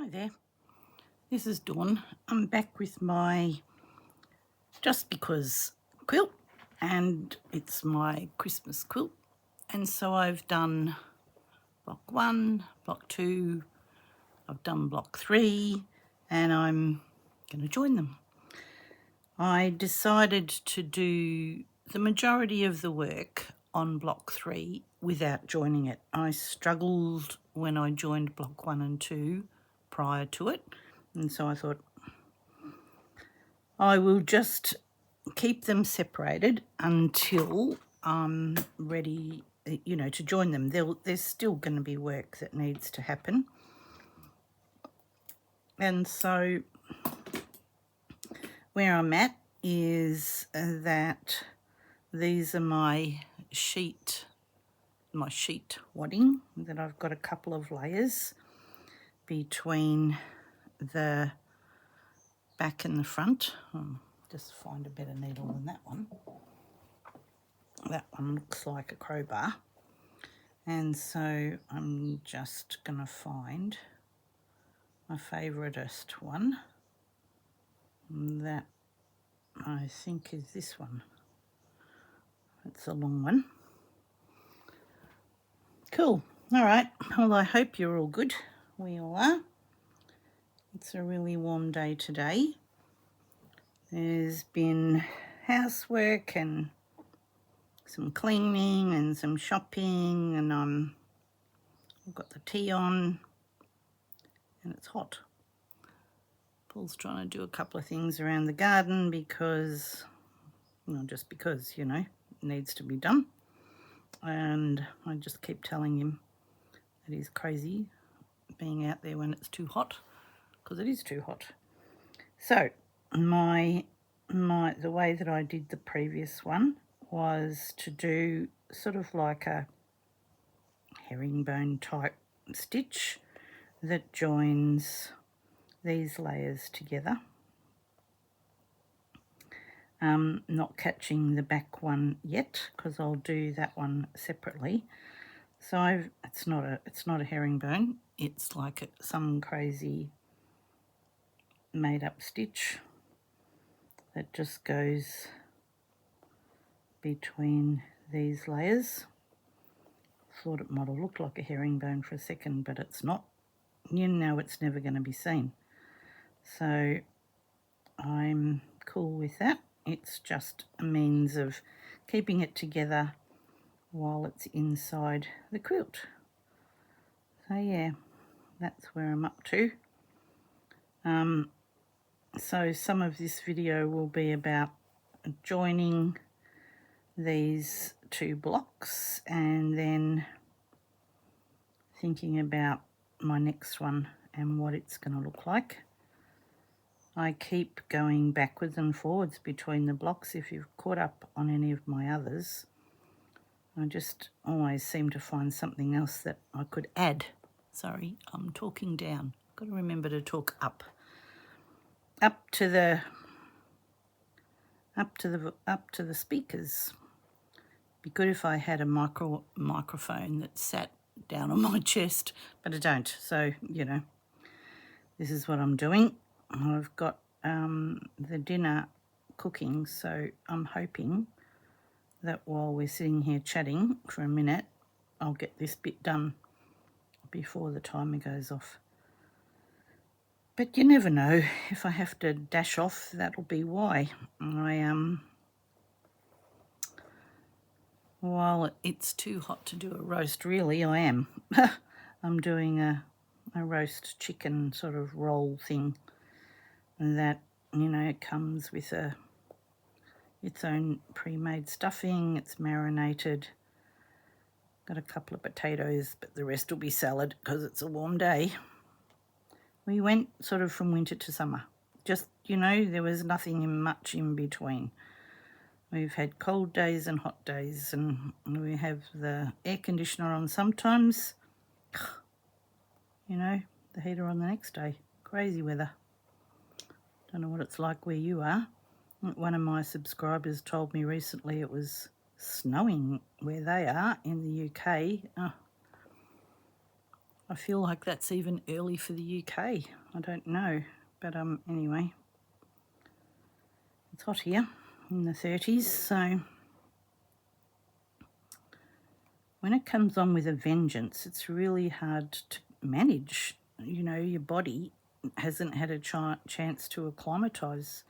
Hi there, this is Dawn. I'm back with my Just Because quilt, and it's my Christmas quilt. And so I've done block 1, block 2, I've done block 3, and I'm going to join them. I decided to do the majority of the work on block 3 without joining it. I struggled when I joined block 1 and 2 prior to it, and so I thought I will just keep them separated until I'm ready, to join them. There's still going to be work that needs to happen. And so where I'm at is that these are my sheet wadding, that I've got a couple of layers between the back and the front. Just find a better needle than that one. That one looks like a crowbar. And so I'm just going to find my favouriteest one. That I think is this one. It's a long one. Cool. All right. Well, I hope you're all good. We all are. It's a really warm day today. There's been housework and some cleaning and some shopping, and I've got the tea on, and it's hot. Paul's trying to do a couple of things around the garden because, just because, it needs to be done. And I just keep telling him that he's crazy being out there when it's too hot, because it is too hot. So the way that I did the previous one was to do sort of like a herringbone type stitch that joins these layers together, not catching the back one yet because I'll do that one separately. So it's not a herringbone, it's like some crazy made up stitch that just goes between these layers. Thought it might have looked like a herringbone for a second, but it's not. It's never going to be seen. So I'm cool with that. It's just a means of keeping it together while it's inside the quilt. So yeah, that's where I'm up to. So some of this video will be about joining these two blocks and then thinking about my next one and what it's going to look like. I keep going backwards and forwards between the blocks. If you've caught up on any of my others, I just always seem to find something else that I could add. Sorry, I'm talking down. I've got to remember to talk up to the speakers. Be good if I had a microphone that sat down on my chest, but I don't. So this is what I'm doing. I've got the dinner cooking, so I'm hoping that while we're sitting here chatting for a minute, I'll get this bit done before the timer goes off. But you never know. If I have to dash off, that'll be why. While it's too hot to do a roast, really, I am. I'm doing a roast chicken sort of roll thing that, it comes with its own pre-made stuffing. It's marinated. Got a couple of potatoes, but the rest will be salad because it's a warm day. We went sort of from winter to summer. Just, there was nothing much in between. We've had cold days and hot days, and we have the air conditioner on sometimes. The heater on the next day. Crazy weather. Don't know what it's like where you are. One of my subscribers told me recently it was snowing where they are in the UK. Oh, I feel like that's even early for the UK. I don't know, but anyway, it's hot here in the 30s, so when it comes on with a vengeance, it's really hard to manage. You know, your body hasn't had a chance to acclimatise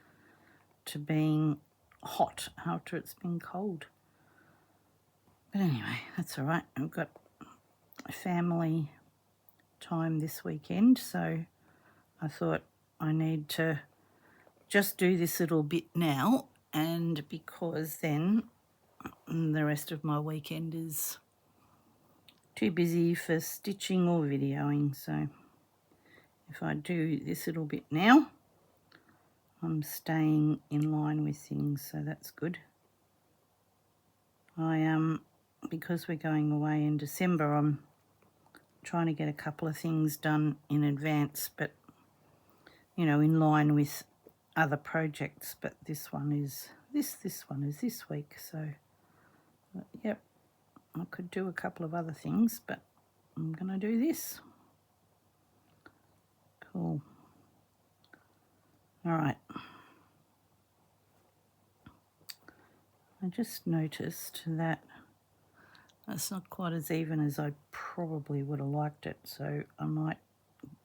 to being hot after it's been cold. But anyway, that's all right. I've got family time this weekend, so I thought I need to just do this little bit now, and because then the rest of my weekend is too busy for stitching or videoing. So if I do this little bit now, I'm staying in line with things, so that's good. Because we're going away in December, I'm trying to get a couple of things done in advance, but you know, in line with other projects. But this one is this one is this week, so yep, I could do a couple of other things, but I'm gonna do this. Cool. All right. I just noticed that it's not quite as even as I probably would have liked it, so I might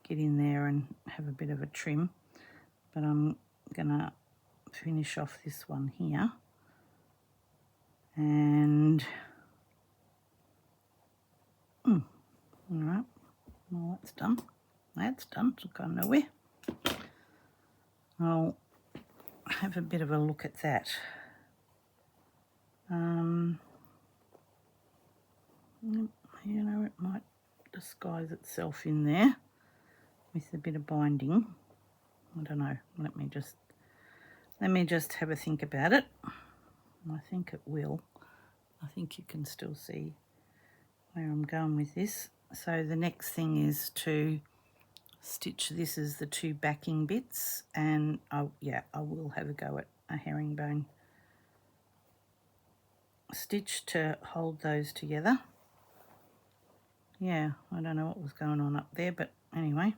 get in there and have a bit of a trim, but I'm gonna finish off this one here, and all right, well, that's done, it's gone nowhere. I'll have a bit of a look at that. You know, it might disguise itself in there with a bit of binding. I don't know. Let me just have a think about it. I think it will. I think you can still see where I'm going with this. So the next thing is to stitch this as the two backing bits, and I will have a go at a herringbone stitch to hold those together. Yeah, I don't know what was going on up there, but anyway,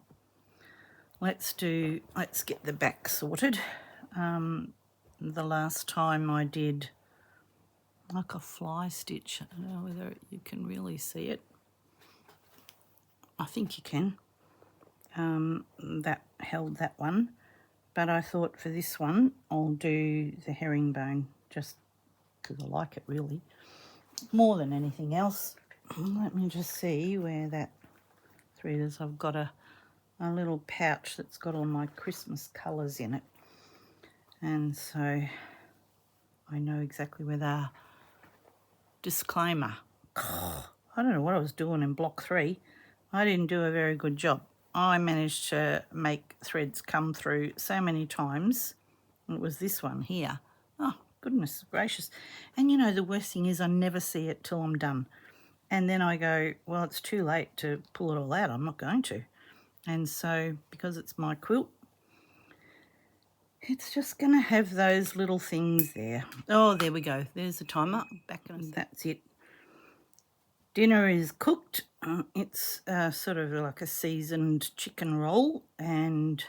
let's get the back sorted. The last time I did like a fly stitch, I don't know whether you can really see it. I think you can. That held that one, but I thought for this one I'll do the herringbone just because I like it really more than anything else. Let me just see where that thread is. I've got a little pouch that's got all my Christmas colours in it, and so I know exactly where they are. Disclaimer, I don't know what I was doing in block 3. I didn't do a very good job. I managed to make threads come through so many times. It was this one here. Oh, goodness gracious. And you know, the worst thing is I never see it till I'm done. And then I go, well, it's too late to pull it all out. I'm not going to. And so because it's my quilt, it's just going to have those little things there. Oh, there we go. There's the timer. Back in that's it. Dinner is cooked. It's sort of like a seasoned chicken roll, and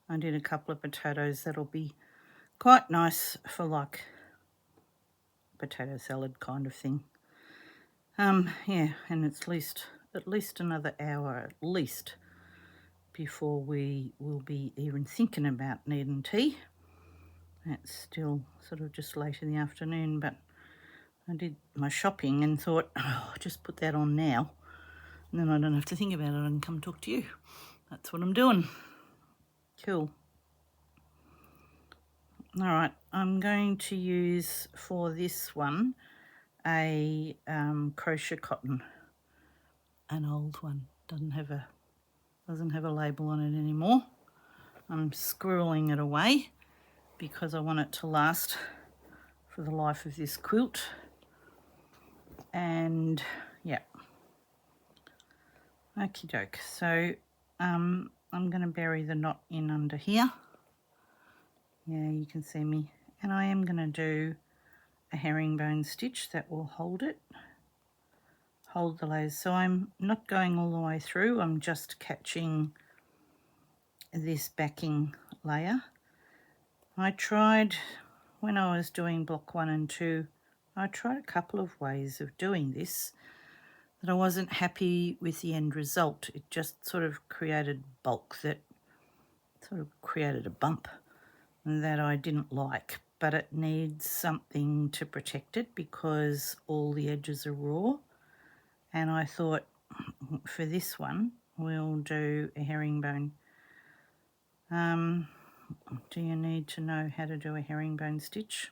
I did a couple of potatoes that'll be quite nice for like potato salad kind of thing. Yeah, and it's at least another hour at least before we will be even thinking about needing tea. It's still sort of just late in the afternoon, but I did my shopping and thought, oh, I'll just put that on now, and then I don't have to think about it and come talk to you. That's what I'm doing. Cool. All right, I'm going to use for this one a crochet cotton, an old one. Doesn't have a label on it anymore. I'm squirreling it away because I want it to last for the life of this quilt. And yeah, okie doke. So I'm going to bury the knot in under here. Yeah, you can see me. And I am going to do a herringbone stitch that will hold hold the layers. So I'm not going all the way through, I'm just catching this backing layer. I tried, when I was doing block 1 and 2, I tried a couple of ways of doing this, that I wasn't happy with the end result. It just sort of created bulk that sort of created a bump that I didn't like, but it needs something to protect it because all the edges are raw. And I thought for this one we'll do a herringbone. Do you need to know how to do a herringbone stitch?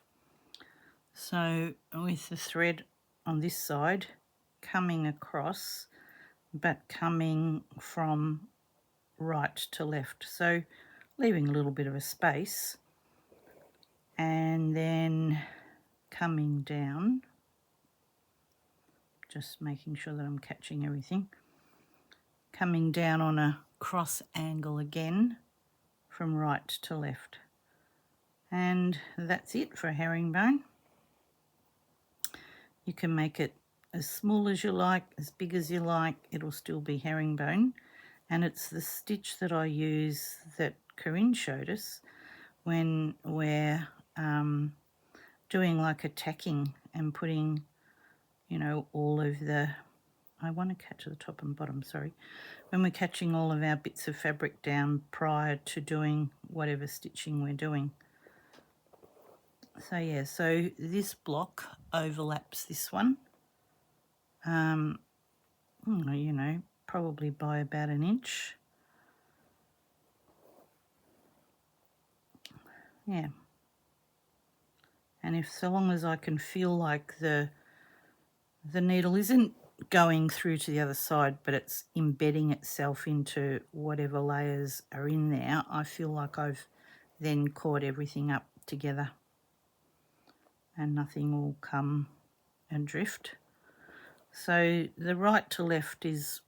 So with the thread on this side coming across but coming from right to left, so leaving a little bit of a space, and then coming down, just making sure that I'm catching everything, coming down on a cross angle again from right to left. And that's it for a herringbone. You can make it as small as you like, as big as you like, it'll still be herringbone. And it's the stitch that I use that Corinne showed us when we're doing like a tacking and putting, you know, all of the, I want to catch the top and bottom, sorry, when we're catching all of our bits of fabric down prior to doing whatever stitching we're doing. So yeah, so this block overlaps this one, you know, probably by about an inch. Yeah. And if so long as I can feel like the needle isn't going through to the other side, but it's embedding itself into whatever layers are in there, I feel like I've then caught everything up together and nothing will come and drift. So the right to left is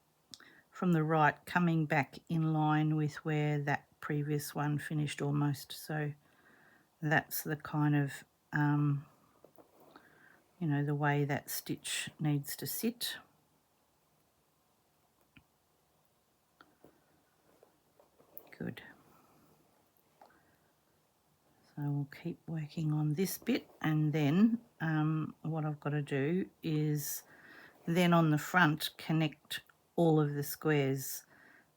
from the right coming back in line with where that previous one finished almost. So that's the kind of, you know, the way that stitch needs to sit. Good. So we'll keep working on this bit, and then what I've got to do is then on the front connect all of the squares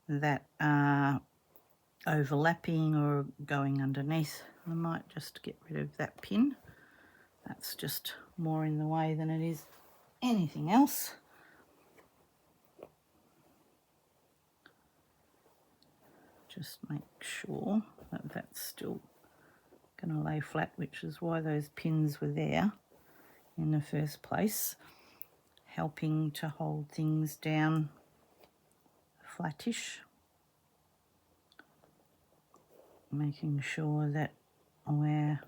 that are overlapping or going underneath. I might just get rid of that pin. That's just more in the way than it is anything else. Just make sure that that's still going to lay flat, which is why those pins were there in the first place, helping to hold things down flattish, making sure that we're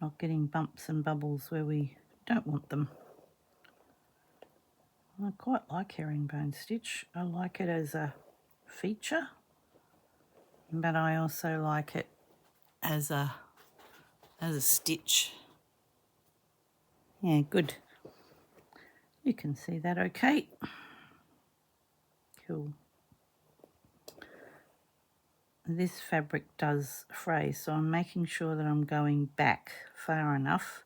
not getting bumps and bubbles where we don't want them. I quite like herringbone stitch. I like it as a feature, but I also like it as a stitch. Yeah, good. You can see that okay. Cool. This fabric does fray, so I'm making sure that I'm going back far enough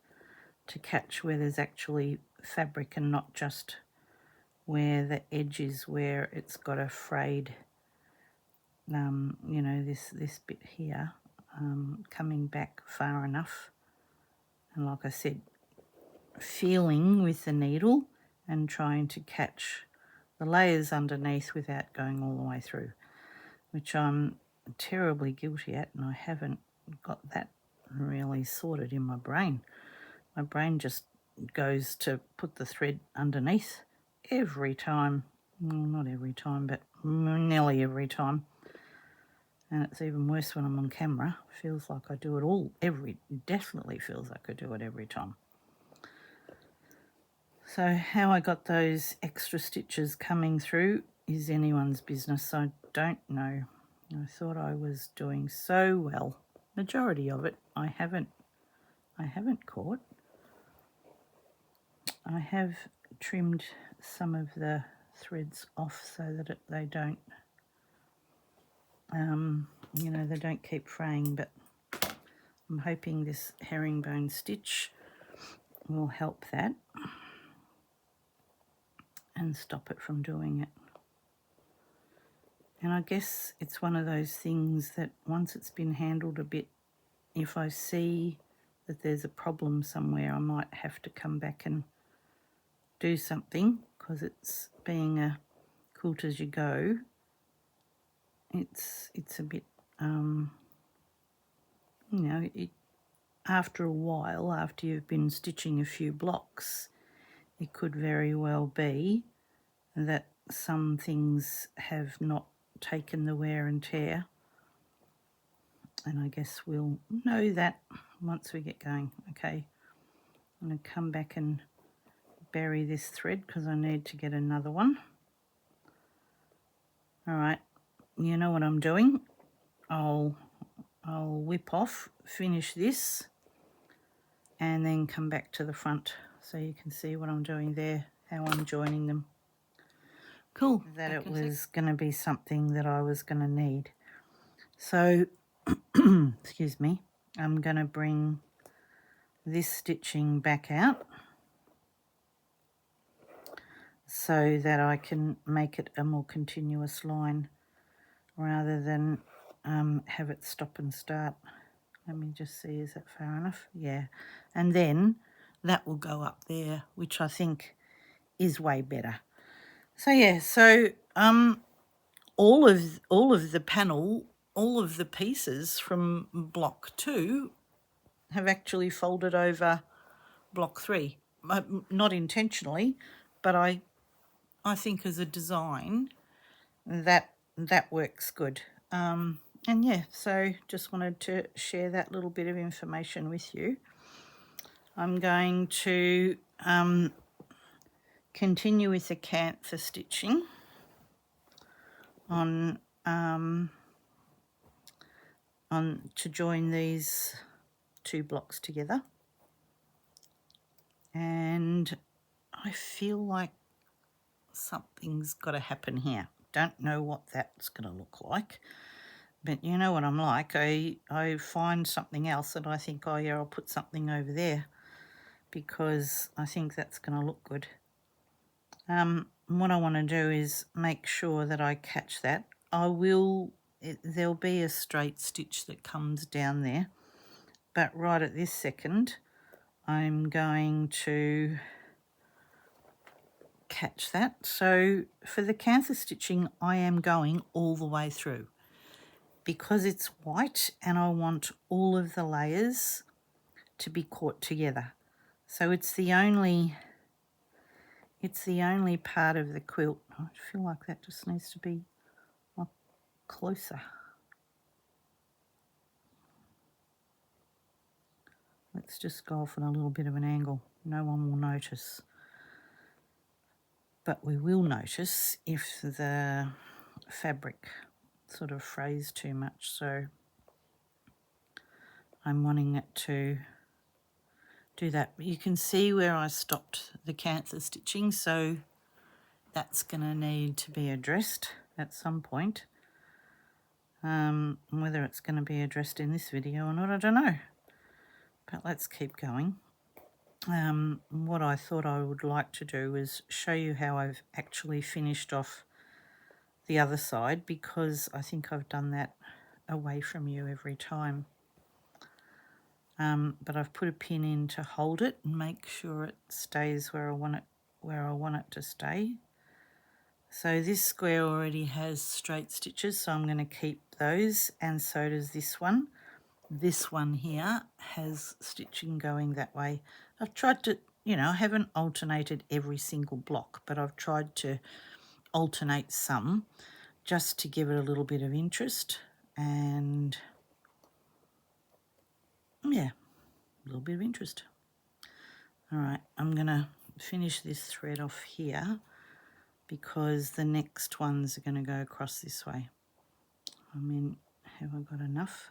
to catch where there's actually fabric and not just where the edge is, where it's got a frayed, you know, this bit here, coming back far enough. And like I said, feeling with the needle and trying to catch the layers underneath without going all the way through, which I'm terribly guilty at, and I haven't got that really sorted in my brain. My brain just goes to put the thread underneath every time. Well, not every time, but nearly every time. And it's even worse when I'm on camera. Feels like I do it definitely feels like I do it every time. So how I got those extra stitches coming through is anyone's business. I don't know. I thought I was doing so well. Majority of it I haven't caught. I have trimmed some of the threads off so that they don't, you know, they don't keep fraying, but I'm hoping this herringbone stitch will help that and stop it from doing it. And I guess it's one of those things that once it's been handled a bit, if I see that there's a problem somewhere, I might have to come back and do something, because it's being a quilt as you go, it's a bit, you know, after a while, after you've been stitching a few blocks, it could very well be that some things have not taken the wear and tear, and I guess we'll know that once we get going. Okay, I'm going to come back and bury this thread because I need to get another one. All right, you know what I'm doing. I'll whip off, finish this, and then come back to the front so you can see what I'm doing there, how I'm joining them. Cool, that it was going to be something that I was going to need. So, excuse me, I'm going to bring this stitching back out so that I can make it a more continuous line rather than have it stop and start. Let me just see, is that far enough? Yeah. And then that will go up there, which I think is way better. So yeah, so all of the panel, all of the pieces from block 2 have actually folded over block 3. Not intentionally, but I think as a design that works good. And yeah, so just wanted to share that little bit of information with you. I'm going to continue with the canthor stitching on to join these 2 blocks together, and I feel like something's got to happen here. Don't know what that's going to look like, but you know what I'm like. I find something else and I think, oh yeah, I'll put something over there because I think that's going to look good. What I want to do is make sure that I catch that. There'll be a straight stitch that comes down there, but right at this second I'm going to catch that. So for the canthor stitching, I am going all the way through because it's white and I want all of the layers to be caught together. So it's the only part of the quilt. I feel like that just needs to be closer. Let's just go off on a little bit of an angle. No one will notice. But we will notice if the fabric sort of frays too much. So I'm wanting it to do that. You can see where I stopped the canthor stitching, so that's going to need to be addressed at some point. Whether it's going to be addressed in this video or not, I don't know. But let's keep going. What I thought I would like to do is show you how I've actually finished off the other side, because I think I've done that away from you every time. But I've put a pin in to hold it and make sure it stays where I want it to stay. So this square already has straight stitches, so I'm going to keep those, and so does this one. This one here has stitching going that way. I've tried to, you know, I haven't alternated every single block, but I've tried to alternate some just to give it a little bit of interest, and yeah, a little bit of interest. All right, I'm going to finish this thread off here because the next ones are going to go across this way. I mean, have I got enough?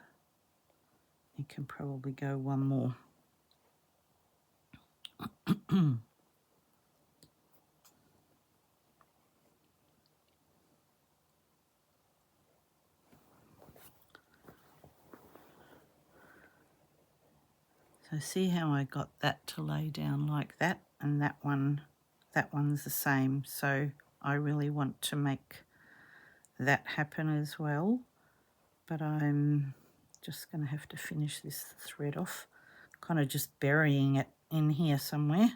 It can probably go one more. So see how I got that to lay down like that, and that one's the same. So I really want to make that happen as well, but I'm just going to have to finish this thread off, kind of just burying it in here somewhere,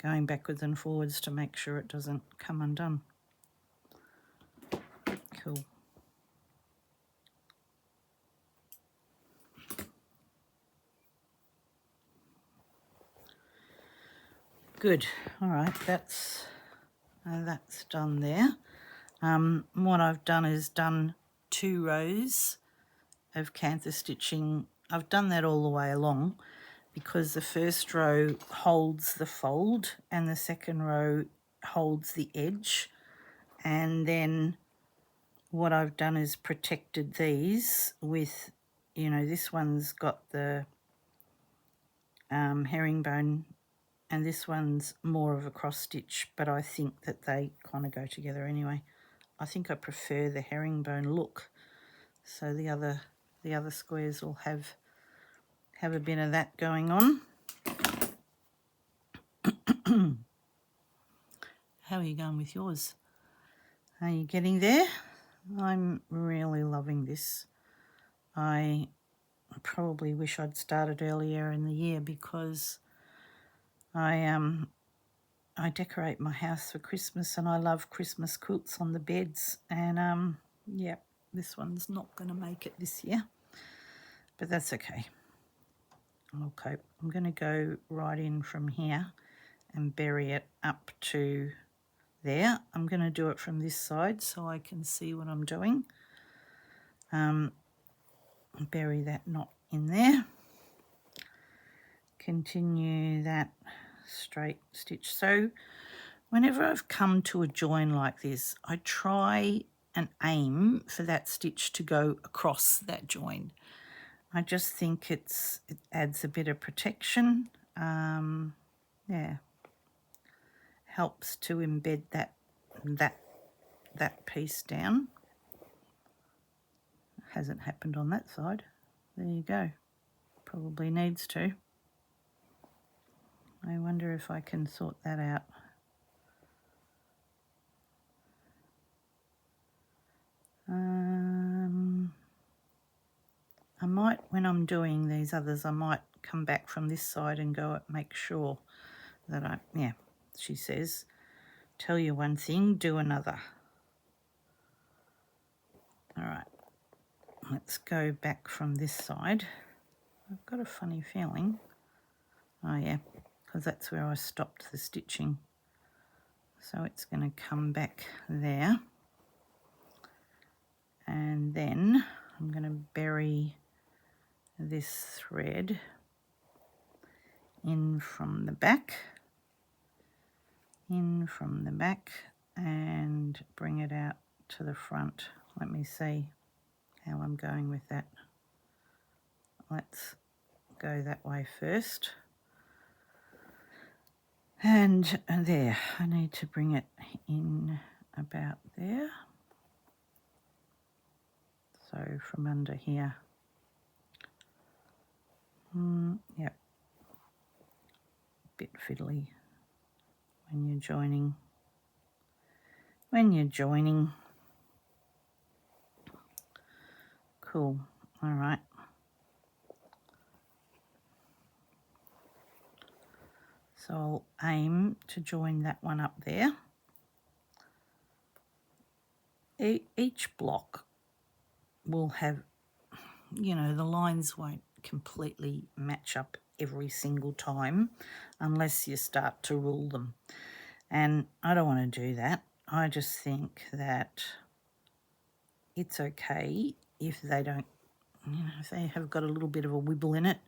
going backwards and forwards to make sure it doesn't come undone. Cool. Good. All right, that's done there. What I've done is done 2 rows of canthus stitching. I've done that all the way along because the first row holds the fold and the second row holds the edge, and then what I've done is protected these with, you know, this one's got the herringbone and this one's more of a cross stitch, but I think that they kind of go together anyway. I think I prefer the herringbone look, so the other squares will have a bit of that going on. How are you going with yours? Are you getting there? I'm really loving this. I probably wish I'd started earlier in the year because I decorate my house for Christmas and I love Christmas quilts on the beds, and yeah, this one's not going to make it this year, but that's okay. I'll cope. I'm going to go right in from here and bury it up to there. I'm going to do it from this side so I can see what I'm doing. Bury that knot in there. Continue that straight stitch. So whenever I've come to a join like this, I try and aim for that stitch to go across that join. I just think it adds a bit of protection. Yeah, helps to embed that piece down. Hasn't happened on that side. There you go. Probably needs to. I wonder if I can sort that out. I might, when I'm doing these others, I might come back from this side and go make sure that yeah, she says, tell you one thing, do another. All right, let's go back from this side. I've got a funny feeling. Oh yeah, because that's where I stopped the stitching. So it's going to come back there. And then I'm going to bury this thread in from the back, and bring it out to the front. Let me see how I'm going with that. Let's go that way first. And there, I need to bring it in about there. So from under here. Yep. Bit fiddly when you're joining. Cool. All right. So I'll aim to join that one up there. Each block will have, you know, the lines won't completely match up every single time unless you start to rule them. And I don't want to do that. I just think that it's okay if they don't, you know, if they have got a little bit of a wibble in it.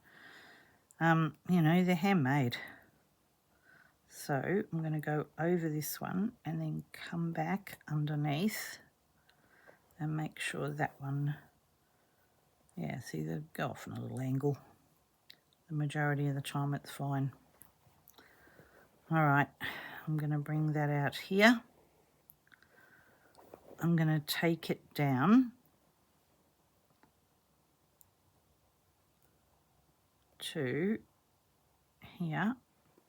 You know, they're handmade. So I'm going to go over this one and then come back underneath and make sure that one, yeah, see, they go off in a little angle. The majority of the time it's fine. All right, I'm going to bring that out here. I'm going to take it down to here,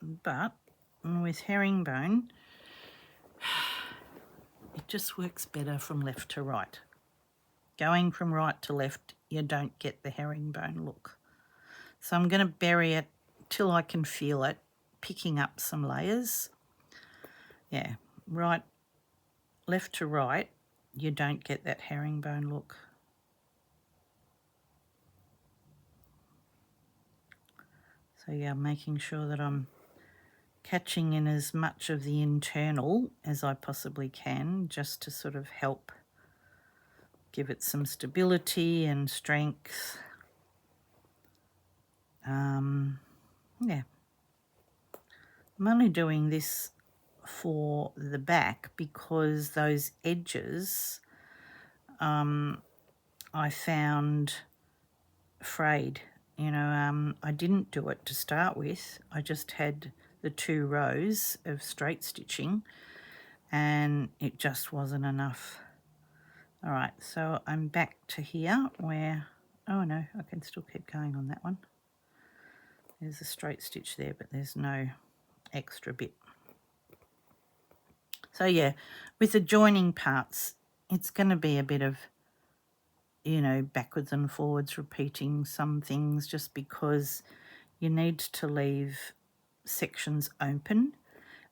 but with herringbone, it just works better from left to right. Going from right to left, you don't get the herringbone look. So I'm going to bury it till I can feel it, picking up some layers. Yeah, right, left to right, you don't get that herringbone look. So yeah, making sure that I'm catching in as much of the internal as I possibly can, just to sort of help give it some stability and strength. Yeah. I'm only doing this for the back because those edges I found frayed. You know, I didn't do it to start with. I just had the 2 rows of straight stitching and it just wasn't enough. All right, so I'm back to here where, oh no, I can still keep going on that one. There's a straight stitch there, but there's no extra bit. So yeah, with the joining parts, it's going to be a bit of, you know, backwards and forwards, repeating some things just because you need to leave sections open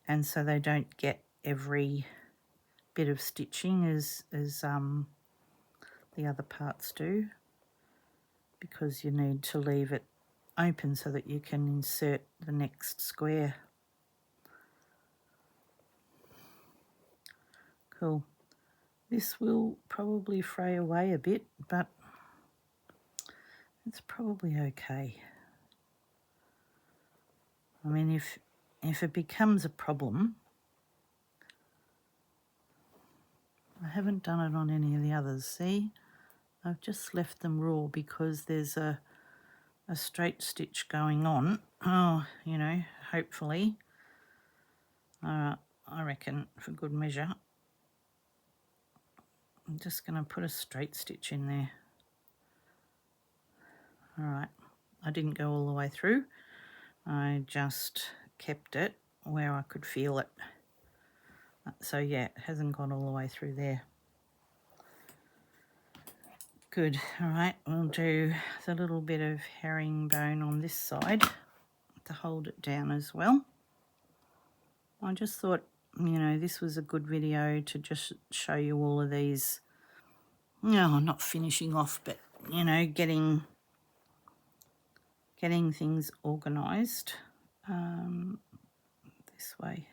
and so they don't get every bit of stitching as the other parts do, because you need to leave it open so that you can insert the next square. Cool. This will probably fray away a bit, but it's probably okay. I mean, if it becomes a problem, I haven't done it on any of the others, see? I've just left them raw because there's a straight stitch going on. Oh, you know, hopefully. I reckon for good measure, I'm just going to put a straight stitch in there. All right, I didn't go all the way through. I just kept it where I could feel it. So yeah, it hasn't gone all the way through there. Good. All right, we'll do the little bit of herringbone on this side to hold it down as well. I just thought, you know, this was a good video to just show you all of these, no, not finishing off, but, you know, getting things organised. This way.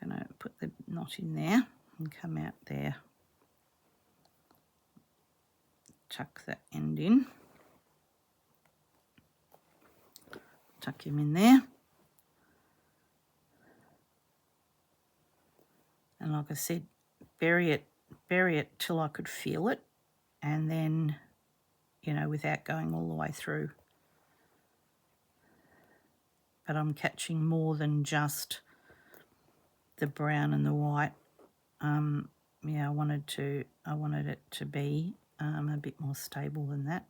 I'm going to put the knot in there and come out there. Tuck that end in. Tuck him in there. And like I said, bury it till I could feel it, and then, you know, without going all the way through. But I'm catching more than just the brown and the white. Yeah, I wanted it to be a bit more stable than that.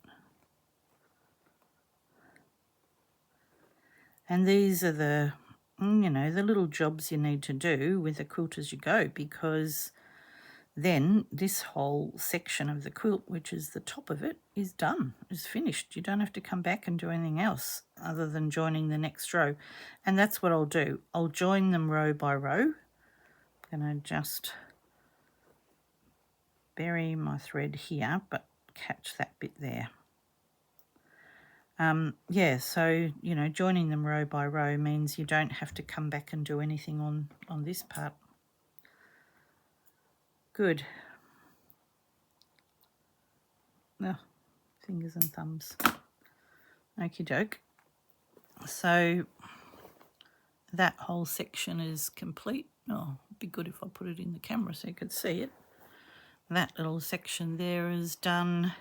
And these are the, you know, the little jobs you need to do with a quilt as you go, because then this whole section of the quilt, which is the top of it, is done, is finished. You don't have to come back and do anything else other than joining the next row. And that's what I'll do. I'll join them row by row. I'm going to just bury my thread here, but catch that bit there. Yeah, so, you know, joining them row by row means you don't have to come back and do anything on this part. Good. Oh, fingers and thumbs. Okie doke. So that whole section is complete. Oh, it'd be good if I put it in the camera so you could see it. That little section there is done,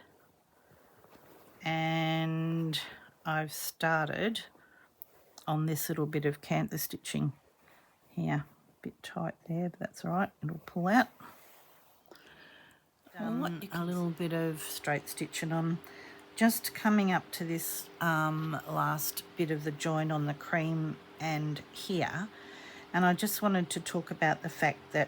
and I've started on this little bit of canther stitching here. A bit tight there, but that's all right, it'll pull out. A little bit of straight stitching on just coming up to this last bit of the join on the cream and here, and I just wanted to talk about the fact that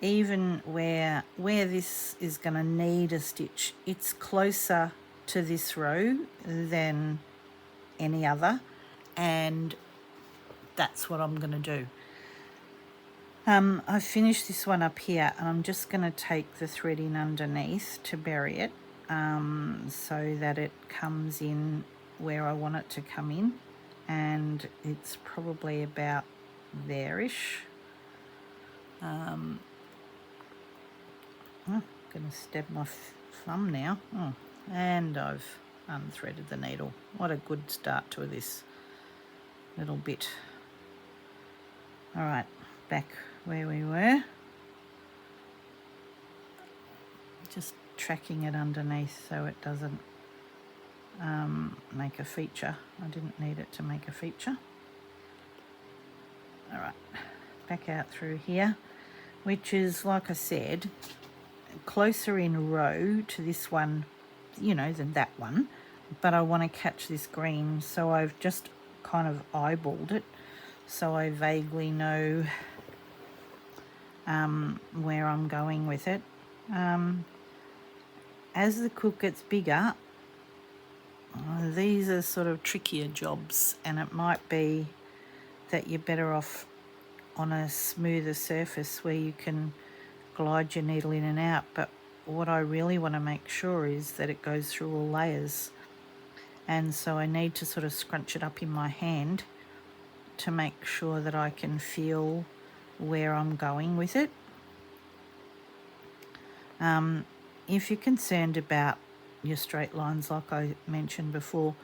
even where this is going to need a stitch, it's closer to this row than any other, and that's what I'm going to do. I've finished this one up here, and I'm just going to take the thread in underneath to bury it, so that it comes in where I want it to come in, and it's probably about there-ish. I'm going to stab my thumb now. And I've unthreaded the needle. What a good start to this little bit. All right, back where we were. Just tracking it underneath so it doesn't make a feature. I didn't need it to make a feature. All right, back out through here, which is, like I said, closer in row to this one, you know, than that one, but I want to catch this green, so I've just kind of eyeballed it so I vaguely know where I'm going with it. As the quilt gets bigger, these are sort of trickier jobs, and it might be that you're better off on a smoother surface where you can glide your needle in and out, but what I really want to make sure is that it goes through all layers, and so I need to sort of scrunch it up in my hand to make sure that I can feel where I'm going with it. If you're concerned about your straight lines, like I mentioned before,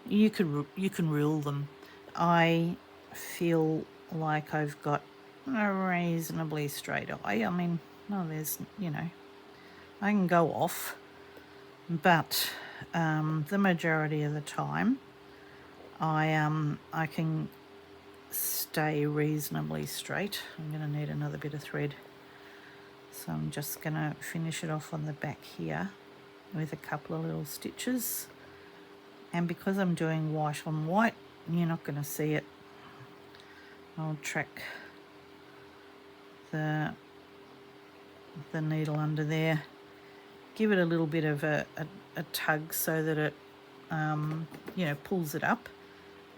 you can rule them. I feel like I've got a reasonably straight eye. I mean, no, there's, you know, I can go off, but the majority of the time I can stay reasonably straight. I'm going to need another bit of thread, so I'm just going to finish it off on the back here with a couple of little stitches, and because I'm doing white on white, you're not going to see it. I'll track the needle under there, give it a little bit of a tug so that it you know, pulls it up,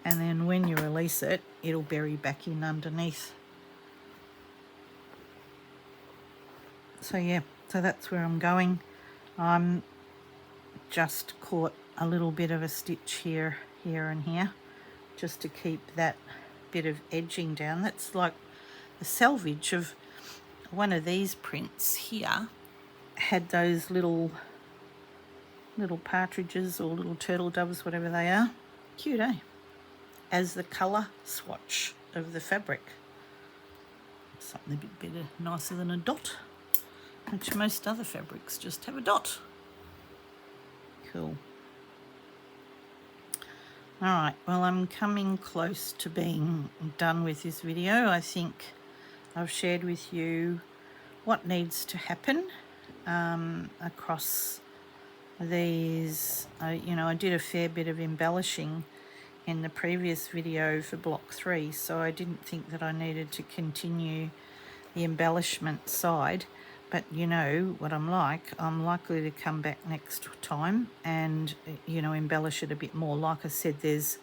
and then when you release it, it'll bury back in underneath. So yeah, so that's where I'm going. I'm just caught a little bit of a stitch here and here, just to keep that bit of edging down. That's like the selvage of one of these prints here, had those little partridges or little turtle doves, whatever they are. Cute, eh? As the colour swatch of the fabric. Something a bit better, nicer than a dot, which most other fabrics just have a dot. Cool. Alright, well, I'm coming close to being done with this video. I think I've shared with you what needs to happen across these. You know, I did a fair bit of embellishing in the previous video for block 3, so I didn't think that I needed to continue the embellishment side, but you know what I'm likely to come back next time and, you know, embellish it a bit more. Like I said, there's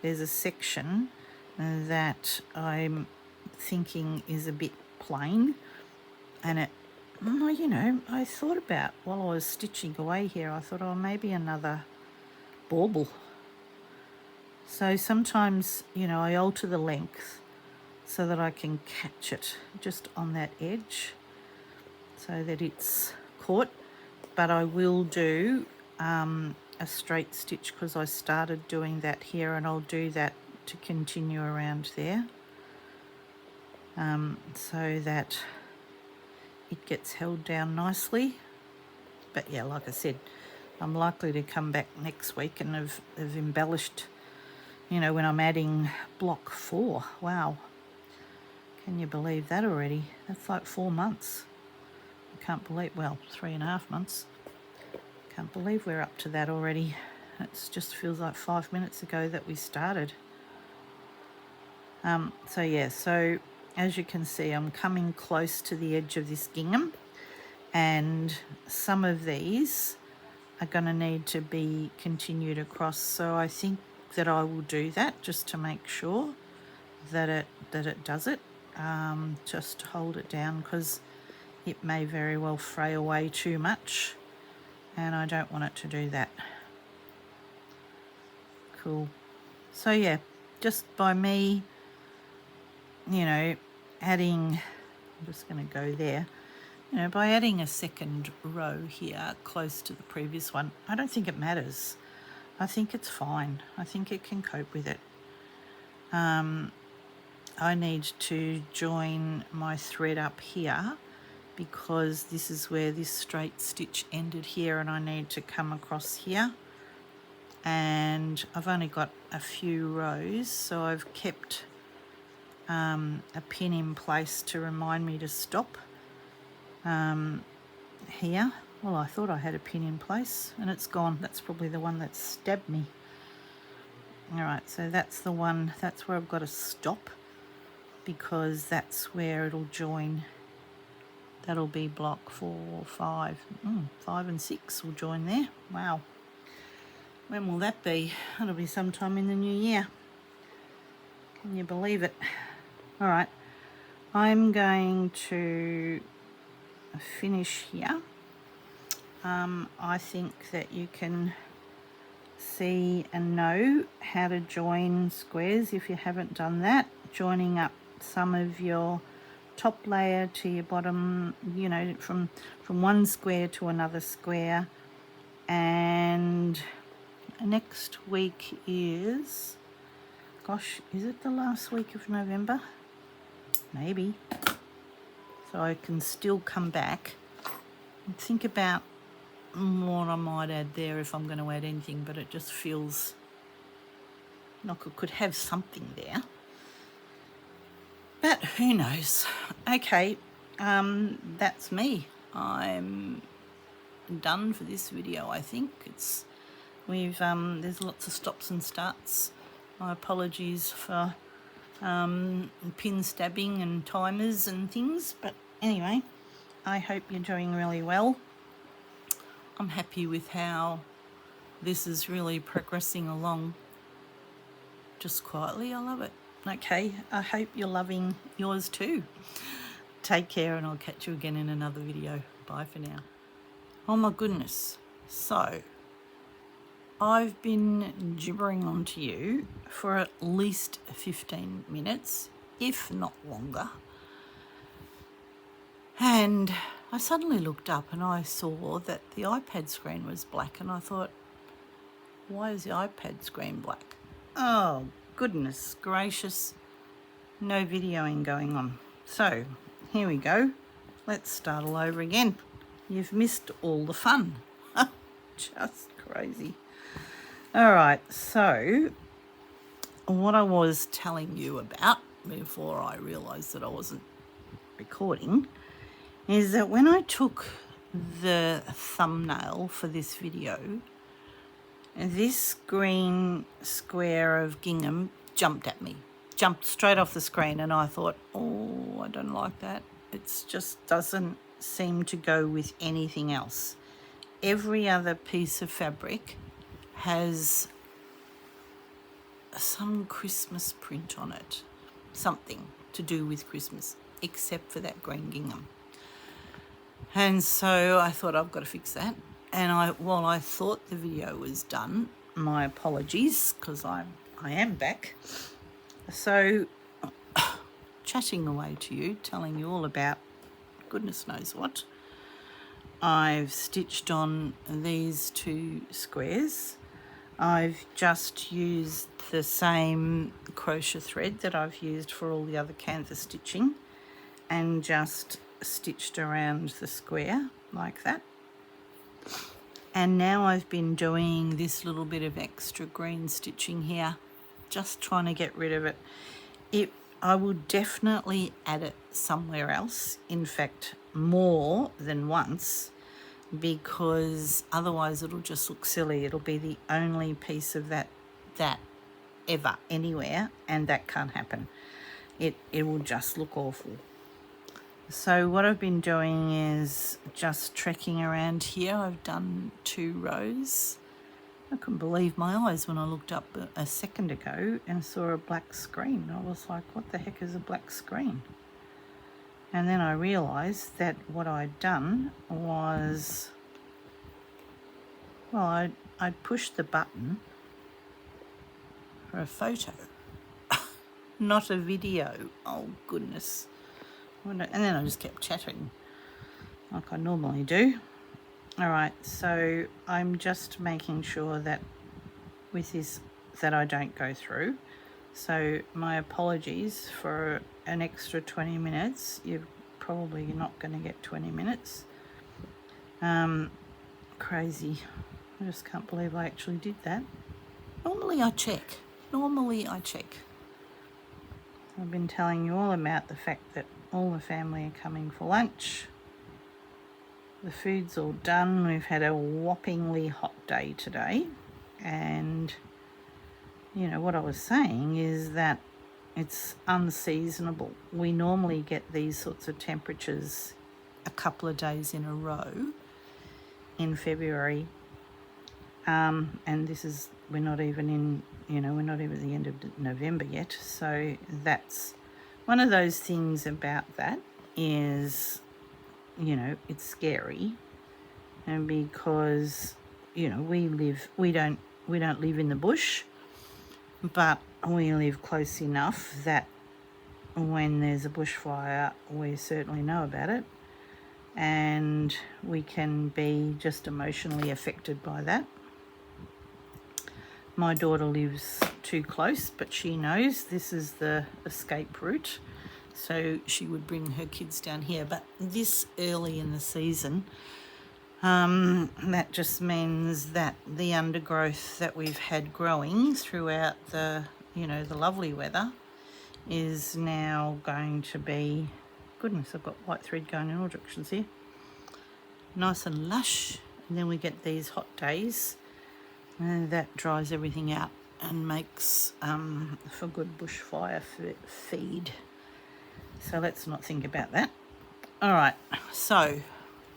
a section that I'm thinking is a bit plain, and it, you know, I thought about, while I was stitching away here, I thought, oh, maybe another bauble. So sometimes, you know, I alter the length so that I can catch it just on that edge so that it's caught. But I will do a straight stitch because I started doing that here, and I'll do that to continue around there, so that it gets held down nicely. But yeah, like I said, I'm likely to come back next week and have embellished, you know, when I'm adding block 4. Wow, can you believe that already? That's like 4 months. I can't believe, well, 3.5 months. Can't believe we're up to that already. It just feels like 5 minutes ago that we started. So yeah, so as you can see, I'm coming close to the edge of this gingham, and some of these are going to need to be continued across. So I think that I will do that just to make sure that it does it. Just to hold it down, because it may very well fray away too much, and I don't want it to do that. Cool. So yeah, just by me, you know, adding, I'm just going to go there, you know, by adding a second row here close to the previous one, I don't think it matters. I think it's fine. I think it can cope with it. I need to join my thread up here, because this is where this straight stitch ended here, and I need to come across here. And I've only got a few rows, so I've kept a pin in place to remind me to stop here. Well, I thought I had a pin in place and it's gone. That's probably the one that stabbed me. All right, so that's the one, that's where I've got to stop, because that's where it'll join. That'll be block 4, 5, 5 and 6 will join there. Wow. When will that be? That'll be sometime in the new year. Can you believe it? All right, I'm going to finish here. I think that you can see and know how to join squares if you haven't done that. Joining up some of your top layer to your bottom, you know, from one square to another square. And next week is, gosh, is it the last week of November? Maybe. So I can still come back and think about what I might add there, if I'm going to add anything, but it just feels like I could have something there. But who knows? Okay, that's me. I'm done for this video, I think. There's lots of stops and starts. My apologies for pin stabbing and timers and things, but anyway, I hope you're doing really well. I'm happy with how this is really progressing along. Just quietly, I love it. Okay, I hope you're loving yours too. Take care, and I'll catch you again in another video. Bye for now. Oh my goodness. So, I've been gibbering on to you for at least 15 minutes, if not longer. And I suddenly looked up and I saw that the iPad screen was black, and I thought, why is the iPad screen black? Oh, goodness gracious. No videoing going on. So, here we go. Let's start all over again. You've missed all the fun. Just crazy. All right, so what I was telling you about before I realised that I wasn't recording is that when I took the thumbnail for this video, this green square of gingham jumped at me, jumped straight off the screen, and I thought, oh, I don't like that. It just doesn't seem to go with anything else. Every other piece of fabric has some Christmas print on it, something to do with Christmas, except for that green gingham. And so I thought, I've got to fix that. And while I thought the video was done, my apologies, because I am back. So chatting away to you, telling you all about goodness knows what. I've stitched on these 2 squares. I've just used the same crochet thread that I've used for all the other canvas stitching, and just stitched around the square like that. And now I've been doing this little bit of extra green stitching here, just trying to get rid of it. I will definitely add it somewhere else, in fact more than once, because otherwise it'll just look silly. It'll be the only piece of that ever anywhere, and that can't happen. It will just look awful. So what I've been doing is just trekking around here. I've done 2 rows. I couldn't believe my eyes when I looked up a second ago and saw a black screen. I was like, what the heck is a black screen? And then I realised that what I'd done was, well, I'd pushed the button for a photo, not a video. Oh, goodness. And then I just kept chattering like I normally do. All right, so I'm just making sure that with this that I don't go through. So my apologies for an extra 20 minutes. You're probably not going to get 20 minutes. Crazy. I just can't believe I actually did that. Normally I check. I've been telling you all about the fact that all the family are coming for lunch. The food's all done. We've had a whoppingly hot day today. And, you know, what I was saying is that it's unseasonable. We normally get these sorts of temperatures a couple of days in a row in February. And we're not even at the end of November yet. So that's one of those things about that is, you know, it's scary. And because, you know, we don't live in the bush, but we live close enough that when there's a bushfire, we certainly know about it. And we can be just emotionally affected by that. My daughter lives too close, but she knows this is the escape route. So she would bring her kids down here. But this early in the season, that just means that the undergrowth that we've had growing throughout the lovely weather is now going to be, goodness, I've got white thread going in all directions here, nice and lush. And then we get these hot days, and that dries everything out and makes for good bushfire feed. So let's not think about that. All right, so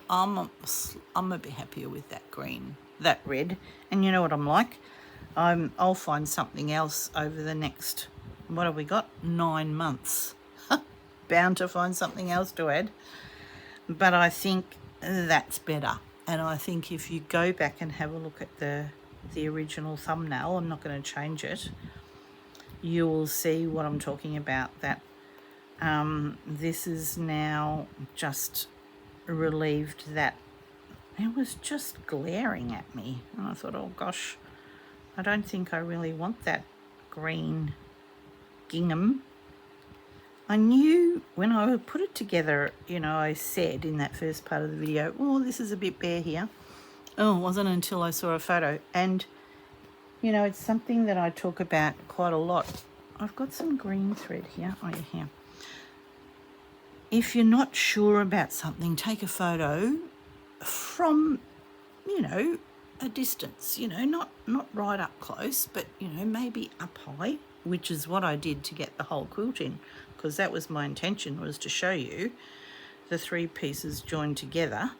I'm a bit happier with that red. And you know what I'm like? I'll find something else over the next, what have we got? 9 months. Bound to find something else to add. But I think that's better. And I think if you go back and have a look at the original thumbnail, I'm not going to change it, you will see what I'm talking about, that this is now just relieved that it was just glaring at me. And I thought, oh gosh, I don't think I really want that green gingham. I knew when I put it together, you know, I said in that first part of the video, oh, this is a bit bare here. Oh, it wasn't until I saw a photo. And, you know, it's something that I talk about quite a lot. I've got some green thread here. Oh, yeah, here. If you're not sure about something, take a photo from, you know, a distance, you know, not right up close, but, you know, maybe up high, which is what I did to get the whole quilt in, because that was my intention, was to show you the 3 pieces joined together.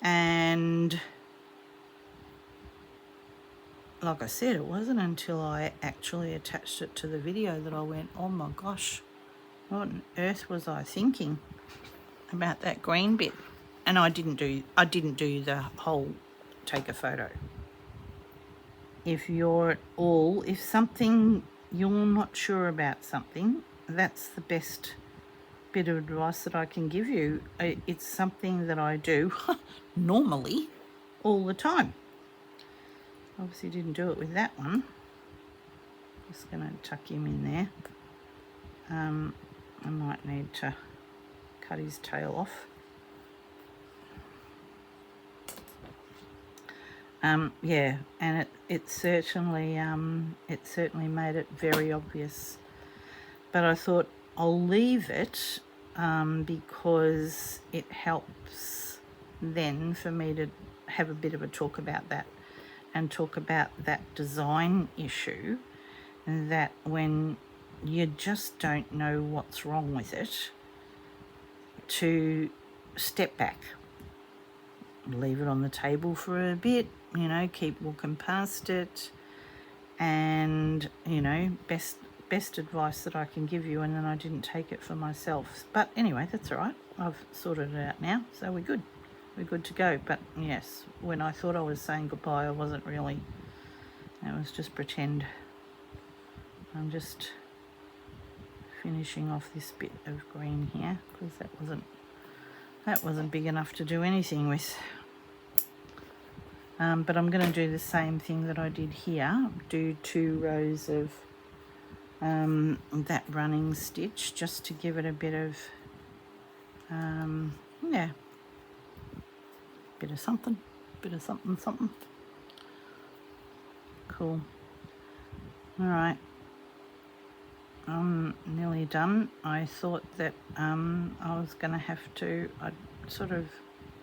And like I said, it wasn't until I actually attached it to the video that I went, oh my gosh, what on earth was I thinking about that green bit? And I didn't do the whole take a photo. If you're something, you're not sure about something, that's the best bit of advice that I can give you. It's something that I do normally all the time. Obviously didn't do it with that one. Just going to tuck him in there. I might need to cut his tail off. Yeah, and it certainly made it very obvious. But I thought I'll leave it because it helps then for me to have a bit of a talk about that and talk about that design issue, that when you just don't know what's wrong with it, to step back, leave it on the table for a bit, you know, keep walking past it, and, you know, best advice that I can give you, and then I didn't take it for myself. But anyway, that's all right. I've sorted it out now, so we're good. We're good to go. But yes, when I thought I was saying goodbye, I wasn't really. It was just pretend. I'm just finishing off this bit of green here because that wasn't big enough to do anything with. But I'm going to do the same thing that I did here. Do 2 rows of that running stitch just to give it a bit of yeah, bit of something. Cool. All right, I'm nearly done. I thought that I was going to have to, I sort of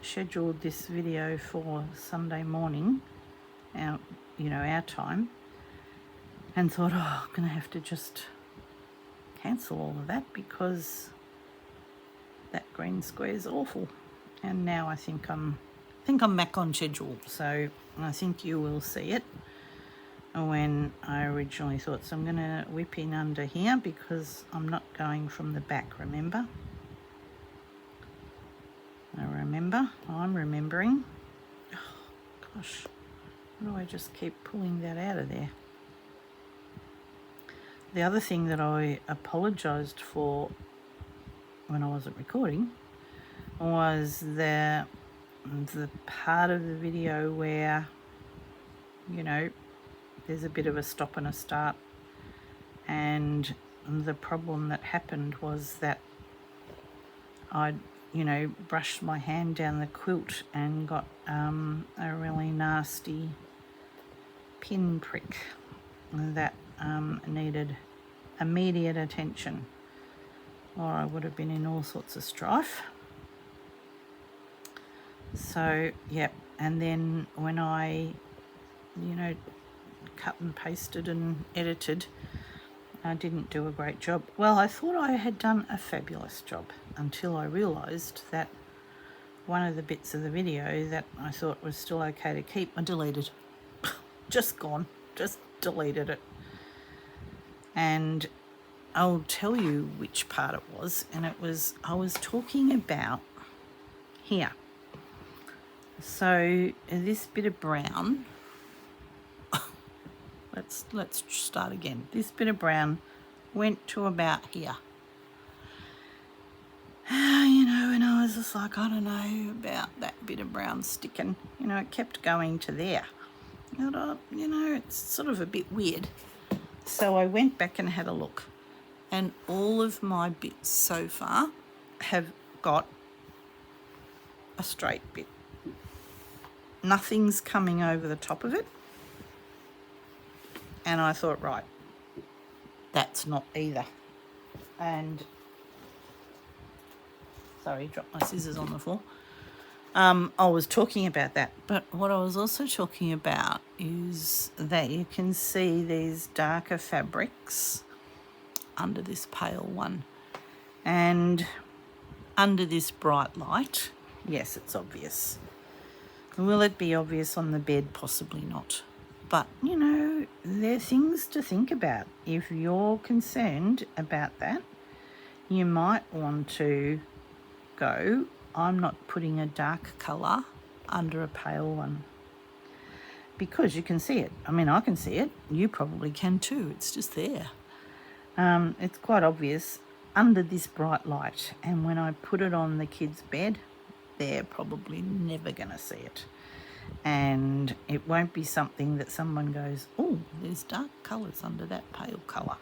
scheduled this video for Sunday morning, our time, and thought, oh, I'm going to have to just cancel all of that because that green square is awful. And now I think I'm back on schedule, so I think you will see it when I originally thought. So I'm going to whip in under here because I'm not going from the back, remember? I'm remembering. Oh, gosh, why do I just keep pulling that out of there? The other thing that I apologised for when I wasn't recording was the part of the video where, you know, there's a bit of a stop and a start, and the problem that happened was that I'd, you know, brushed my hand down the quilt and got a really nasty pin prick that needed immediate attention, or I would have been in all sorts of strife. So, yep, and then when I, you know, cut and pasted and edited, I didn't do a great job. Well, I thought I had done a fabulous job until I realised that one of the bits of the video that I thought was still okay to keep, I deleted. Just gone, just deleted it. And I'll tell you which part it was, and it was, I was talking about here. So this bit of brown, let's start again. This bit of brown went to about here. You know, and I was just like, I don't know about that bit of brown sticking. You know, it kept going to there. And you know, it's sort of a bit weird. So I went back and had a look, and all of my bits so far have got a straight bit. Nothing's coming over the top of it. And I thought, right, that's not either. And sorry, dropped my scissors on the floor. I was talking about that, but what I was also talking about is that you can see these darker fabrics under this pale one, and under this bright light. Yes, it's obvious. Will it be obvious on the bed? Possibly not. But, you know, there are things to think about. If you're concerned about that, you might want to go, I'm not putting a dark colour under a pale one, because you can see it. I mean, I can see it. You probably can too. It's just there. It's quite obvious under this bright light. And when I put it on the kids' bed, they're probably never going to see it. And it won't be something that someone goes, oh, there's dark colours under that pale colour.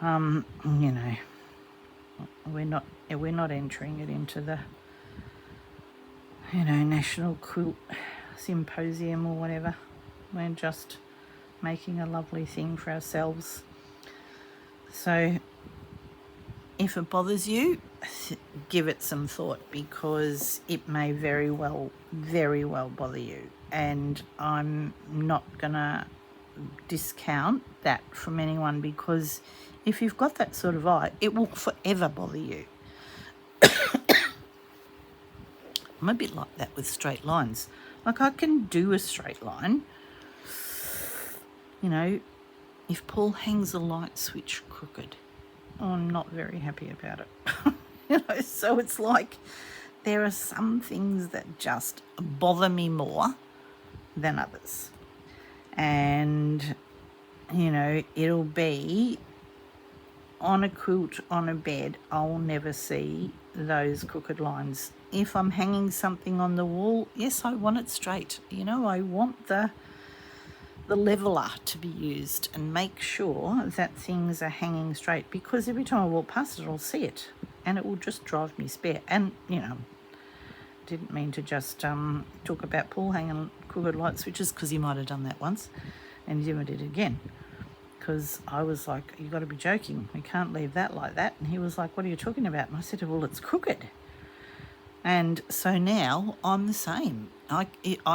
You know, we're not entering it into the, you know, National Quilt Symposium or whatever. We're just making a lovely thing for ourselves. So if it bothers you, give it some thought, because it may very well bother you, and I'm not gonna discount that from anyone, because if you've got that sort of eye, it will forever bother you. I'm a bit like that with straight lines. Like, I can do a straight line, you know, if Paul hangs a light switch crooked, I'm not very happy about it. You know, so it's like there are some things that just bother me more than others. And, you know, it'll be on a quilt, on a bed, I'll never see those crooked lines. If I'm hanging something on the wall, yes, I want it straight. You know, I want the leveler to be used and make sure that things are hanging straight, because every time I walk past it, I'll see it and it will just drive me spare. And, you know, didn't mean to just talk about Paul hanging crooked light switches, because he might have done that once and he never did it again, because I was like, you got to be joking, we can't leave that like that. And he was like, what are you talking about? And I said, well, it's crooked. And so now I'm the same. I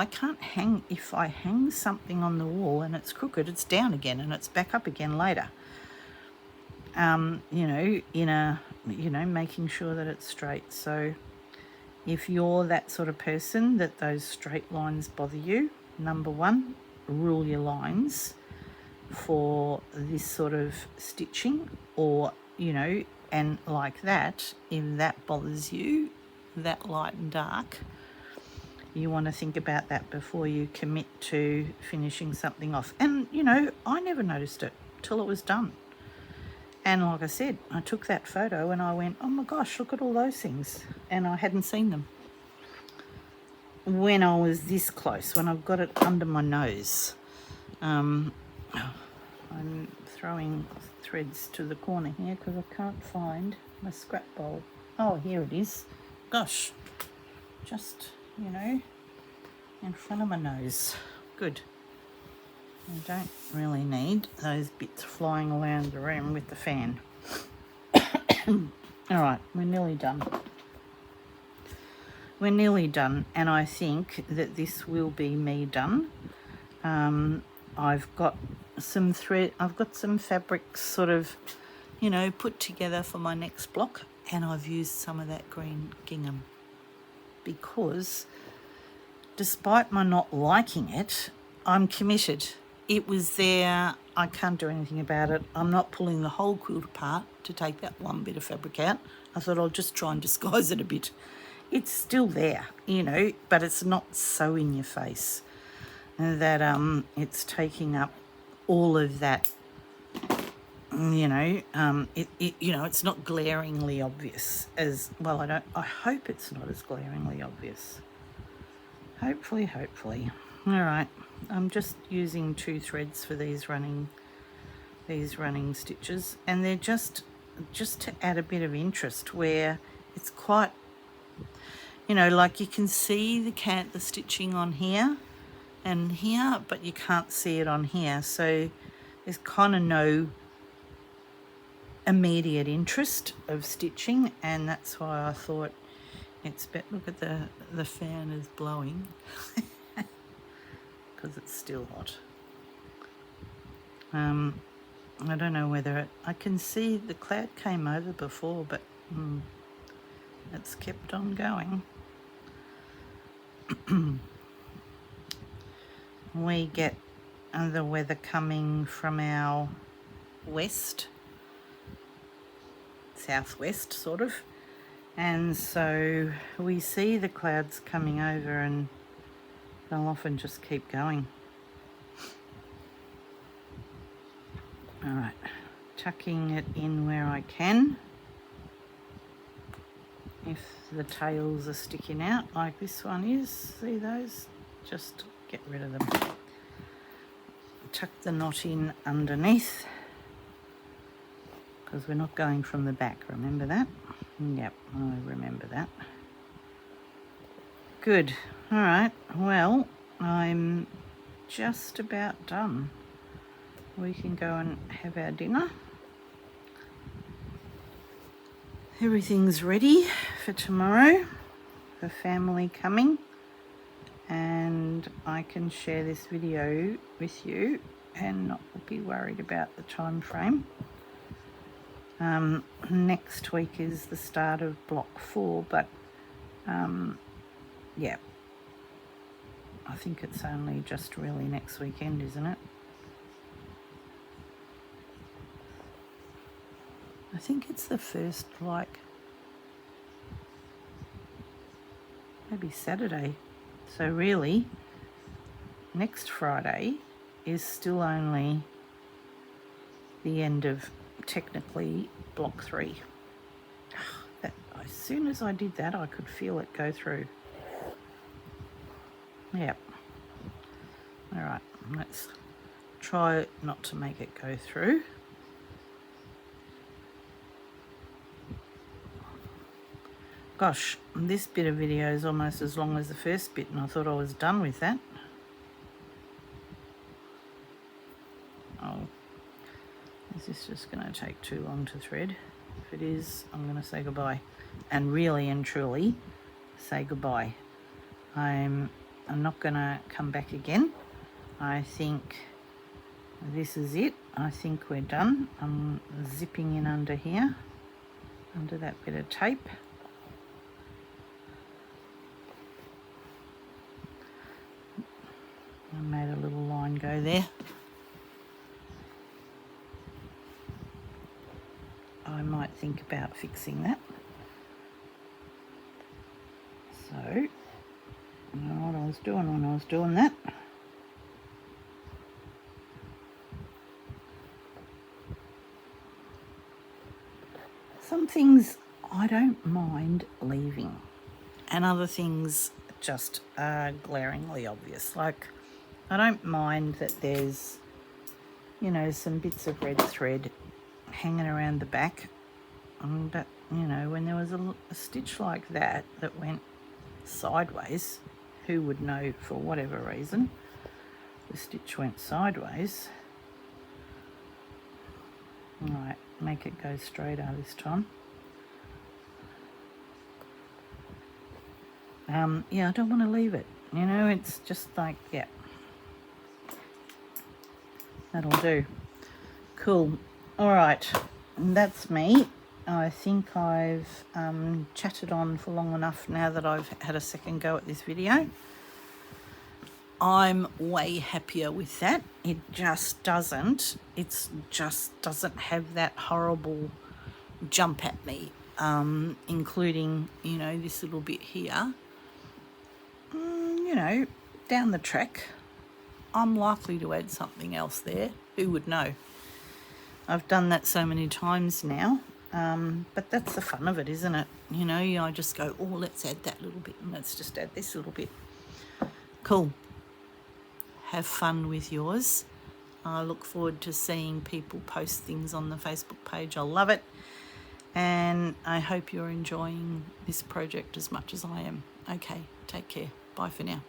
can't hang, if I hang something on the wall and it's crooked, it's down again and it's back up again later. You know, making sure that it's straight. So if you're that sort of person that those straight lines bother you, number one, rule your lines for this sort of stitching, or, you know, and like that, if that bothers you, that light and dark, you want to think about that before you commit to finishing something off. And, you know, I never noticed it till it was done. And like I said, I took that photo and I went, oh my gosh, look at all those things. And I hadn't seen them when I was this close, when I've got it under my nose. I'm throwing threads to the corner here because I can't find my scrap bowl. Oh, here it is. Gosh, just, you know, in front of my nose. Good. I don't really need those bits flying around the room with the fan. All right, we're nearly done. We're nearly done, and I think that this will be me done. I've got some thread, I've got some fabrics sort of, you know, put together for my next block, and I've used some of that green gingham, because despite my not liking it, I'm committed. It was there, I can't do anything about it. I'm not pulling the whole quilt apart to take that one bit of fabric out. I thought I'll just try and disguise it a bit. It's still there, you know, but it's not so in your face that it's taking up all of that, you know. You know, it's not glaringly obvious as well. I hope it's not as glaringly obvious. Hopefully. All right, I'm just using 2 threads for these running stitches, and they're just to add a bit of interest, where it's quite, you know, like you can see the stitching on here and here, but you can't see it on here. So there's kind of no immediate interest of stitching, and that's why I thought it's better. Look at the fan is blowing because it's still hot. I don't know whether I can see the cloud came over before, but it's kept on going. We get the weather coming from our west, southwest sort of, and so we see the clouds coming over, and they'll often just keep going. All right, tucking it in where I can. If the tails are sticking out like this one is, see those? Just get rid of them. Tuck the knot in underneath, because we're not going from the back, remember that? Yep, I remember that. Good. All right, well, I'm just about done. We can go and have our dinner. everything's ready for tomorrow, for family coming, and I can share this video with you and not be worried about the time frame. Next week is the start of block 4, but yeah, I think it's only just really next weekend, isn't it? I think it's the first, like, maybe Saturday. So really, next Friday is still only the end of, technically, block 3. As soon as I did that, I could feel it go through. Yep. All right, let's try not to make it go through. Gosh, this bit of video is almost as long as the first bit, and I thought I was done with that. Oh, is this just going to take too long to thread? If it is, I'm going to say goodbye. And really and truly say goodbye. I'm not going to come back again. I think this is it. I think we're done. I'm zipping in under here, under that bit of tape. I made a little line go there. I might think about fixing that. So, I don't know what I was doing when I was doing that. Some things I don't mind leaving, and other things just are glaringly obvious. Like, I don't mind that there's, you know, some bits of red thread hanging around the back, but, you know, when there was a stitch like that that went sideways, who would know, for whatever reason the stitch went sideways. All right, make it go straighter this time. Yeah, I don't want to leave it, you know, it's just like, yeah, that'll do. Cool. All right, that's me. I think I've chatted on for long enough now that I've had a second go at this video. I'm way happier with that. It just doesn't have that horrible jump at me, including, you know, this little bit here. You know, down the track, I'm likely to add something else there. Who would know? I've done that so many times now, but that's the fun of it, isn't it? You know, I just go, oh, let's add that little bit, and let's just add this little bit. Cool. Have fun with yours. I look forward to seeing people post things on the Facebook page. I love it. And I hope you're enjoying this project as much as I am. Okay, take care. Bye for now.